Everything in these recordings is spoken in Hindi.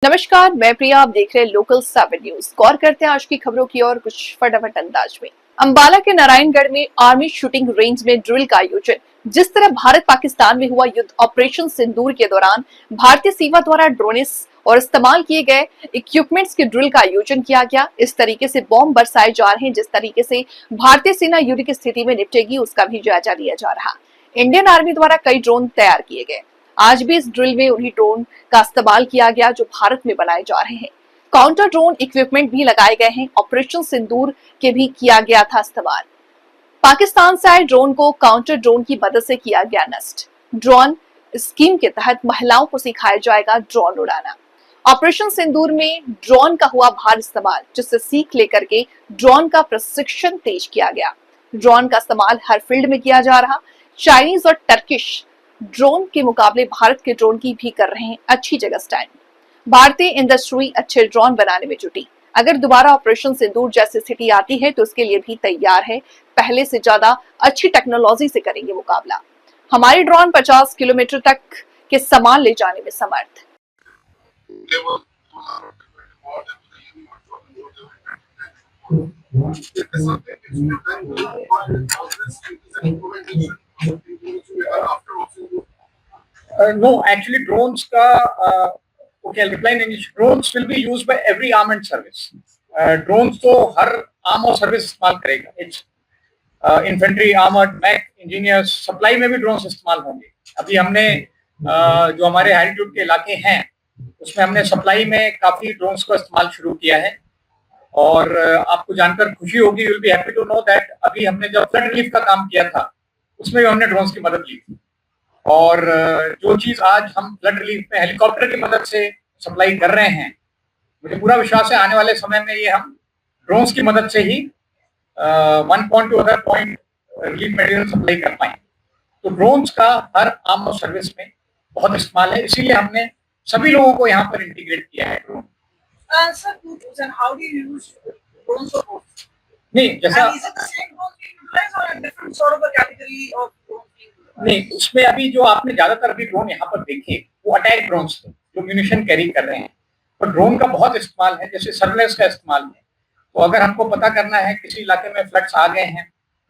नमस्कार, मैं प्रिया। आप देख रहे हैं लोकल 7 न्यूज। गौर करते हैं आज की खबरों की और कुछ फटाफट अंदाज में। अंबाला के नारायणगढ़ में आर्मी शूटिंग रेंज में ड्रिल का आयोजन। जिस तरह भारत पाकिस्तान में हुआ युद्ध ऑपरेशन सिंदूर के दौरान भारतीय सीमा द्वारा ड्रोन्स और इस्तेमाल किए गए इक्विपमेंट्स के ड्रिल का आयोजन किया गया। इस तरीके से बॉम्ब बरसाए जा रहे हैं। जिस तरीके से भारतीय सेना युद्ध की स्थिति में निपटेगी उसका भी जायजा लिया जा रहा। इंडियन आर्मी द्वारा कई ड्रोन तैयार किए गए। आज भी इस ड्रिल में उन्हीं ड्रोन का इस्तेमाल किया गया जो भारत में बनाए जा रहे हैं। काउंटर ड्रोन इक्विपमेंट भी लगाए गए हैं। ऑपरेशन सिंदूर के भी किया गया था इस्तेमाल। पाकिस्तान से आए ड्रोन को काउंटर ड्रोन की मदद से किया गया नष्ट। ड्रोन स्कीम के तहत महिलाओं को सिखाया जाएगा ड्रोन उड़ाना। ऑपरेशन सिंदूर में ड्रोन का हुआ भार इस्तेमाल, जिससे सीख लेकर के ड्रोन का प्रशिक्षण तेज किया गया। ड्रोन का इस्तेमाल हर फील्ड में किया जा रहा। चाइनीज और टर्किश ड्रोन के मुकाबले भारत के ड्रोन की भी कर रहे हैं अच्छी जगह स्टैंड। भारतीय इंडस्ट्री अच्छे ड्रोन बनाने में जुटी। अगर दोबारा ऑपरेशन सिंदूर जैसी स्थिति आती है तो इसके लिए भी तैयार है। पहले से ज्यादा अच्छी टेक्नोलॉजी से करेंगे मुकाबला। हमारे ड्रोन 50 किलोमीटर तक के सामान ले जाने में समर्थ। No, actually, drones ka. Okay, I'll reply in English. Drones will be used by every armed service. Drones तो हर आर्म और सर्विस इस्तेमाल करेगा. It's infantry, armoured, mech, engineers, supply में भी ड्रोन्स इस्तेमाल होंगे. अभी हमने जो हमारे एल्टीट्यूड के इलाके हैं उसमें हमने सप्लाई में काफी ड्रोन्स का इस्तेमाल शुरू किया है. और आपको जानकर खुशी होगी, you will be happy to know that अभी हमने जब फ्लड रिलीफ का काम किया था उसमें भी हमने ड्रोन्स की मदद ली थी. और जो चीज आज हम फ्लड रिलीफ में हेलीकॉप्टर की मदद से सप्लाई कर रहे हैं, मुझे पूरा विश्वास है आने वाले समय में ये हम ड्रोन्स की मदद से ही one point to other point relief material supply कर पाएंगे. तो ड्रोन्स का हर आर्म और सर्विस में बहुत इस्तेमाल है, इसीलिए हमने सभी लोगों को यहाँ पर इंटीग्रेट किया है. ड्रोन नहीं, जैसा नहीं, उसमें अभी जो आपने ज्यादातर अभी ड्रोन यहाँ पर देखे वो अटैक ड्रोन्स थे जो म्यूनिशन कैरी कर रहे हैं. तो ड्रोन का बहुत इस्तेमाल है, जैसे सर्वेलेंस का इस्तेमाल है. तो अगर हमको पता करना है किसी इलाके में फ्लड्स आ गए हैं,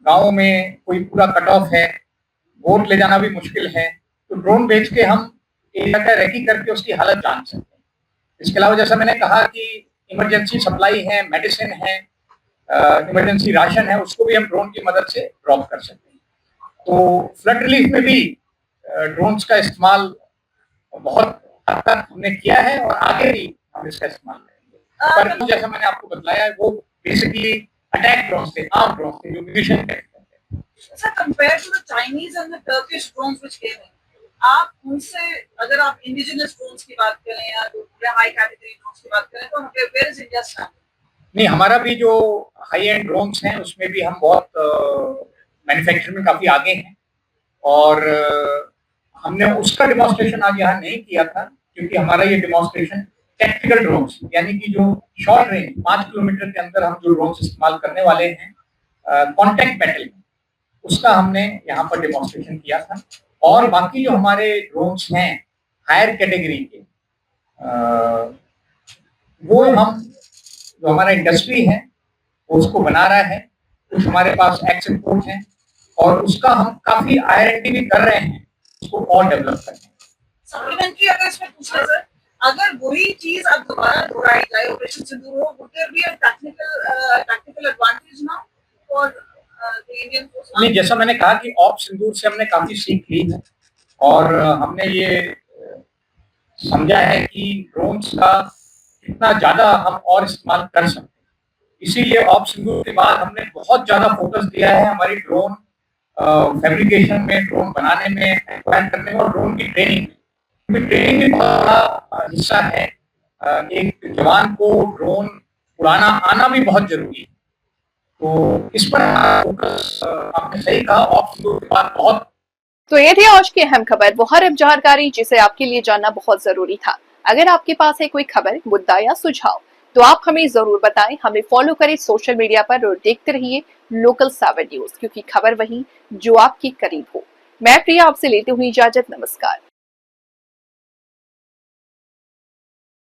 गाँव में कोई पूरा कट ऑफ है, वोट ले जाना भी मुश्किल है, तो ड्रोन भेज के हम एरिया का रेकी करके उसकी हालत जान सकते हैं. इसके अलावा जैसा मैंने कहा कि इमरजेंसी सप्लाई है, मेडिसिन है, इमरजेंसी राशन है, उसको भी हम ड्रोन की मदद से ड्रॉप कर सकते हैं. तो फ्लड रिलीफ में भी ड्रोन्स का इस्तेमाल बहुत हद तक हमने किया है और आगे भी हम इसका इस्तेमाल करेंगे. पर जैसा मैंने आपको बताया वो बेसिकली अटैक ड्रोन्स थे, आर्म ड्रोन्स थे जो म्यूनिशन करते थे. Sir, compare to the Chinese and the Turkish drones which came in, आप उनसे अगर आप इंडिजिनस ड्रोन्स की बात करें या जो हाई कैटेगरी ड्रोन्स की बात करें तो वेयर इज इंडिया स्टैंड? नहीं, हमारा भी जो हाई एंड ड्रोन्स हैं उसमें भी हम बहुत मैन्युफैक्चरिंग में काफी आगे हैं. और हमने उसका डिमॉन्स्ट्रेशन आज यहाँ नहीं किया था क्योंकि हमारा ये डिमॉन्स्ट्रेशन टेक्निकल ड्रोन्स यानी कि जो शॉर्ट रेंज 5 किलोमीटर के अंदर हम जो ड्रोन्स इस्तेमाल करने वाले हैं कॉन्टैक्ट बैटल में, उसका हमने यहाँ पर डिमॉन्स्ट्रेशन किया था. और बाकी जो हमारे ड्रोन्स हैं हायर कैटेगरी के, वो हम जो हमारा इंडस्ट्री है वो उसको बना रहा है. कुछ हमारे पास एक्सपोर्ट है और उसका हम काफी R&D भी कर रहे हैं, उसको और डेवलप कर रहे हैं. सप्लीमेंट्री अगर इसमें पूछना सर, अगर वही चीज अब दोबारा दोहराई जाए, ऑपरेशन सिंदूर हो, would there be a tactical advantage now for the Indian force? नहीं, जैसा मैंने कहा कि ऑप सिंदूर से हमने काफी सीख ली है और हमने ये समझा है कि ड्रोन्स का कितना ज्यादा हम और इस्तेमाल कर सकते हैं. इसीलिए ऑप सिंदूर के बाद हमने बहुत ज्यादा फोकस दिया है हमारी ड्रोन फैब्रिकेशन में, ड्रोन बनाने में, एक्वायर करने में और ड्रोन की ट्रेनिंग में. ट्रेनिंग भी बहुत बड़ा हिस्सा है. एक जवान को ड्रोन उड़ाना आना भी बहुत जरूरी है. तो इस पर फोकस आपने सही कहा, ऑप सिंदूर के बाद बहुत. तो ये थी आज की अहम खबर, वो हर जानकारी जिसे आपके लिए जानना बहुत जरूरी था. अगर आपके पास है कोई खबर, मुद्दा या सुझाव तो आप हमें जरूर बताएं. हमें फॉलो करें सोशल मीडिया पर और देखते रहिए लोकल 7 न्यूज, क्योंकि खबर वही जो आपके करीब हो. मैं प्रिया आपसे लेती हुई इजाजत. नमस्कार.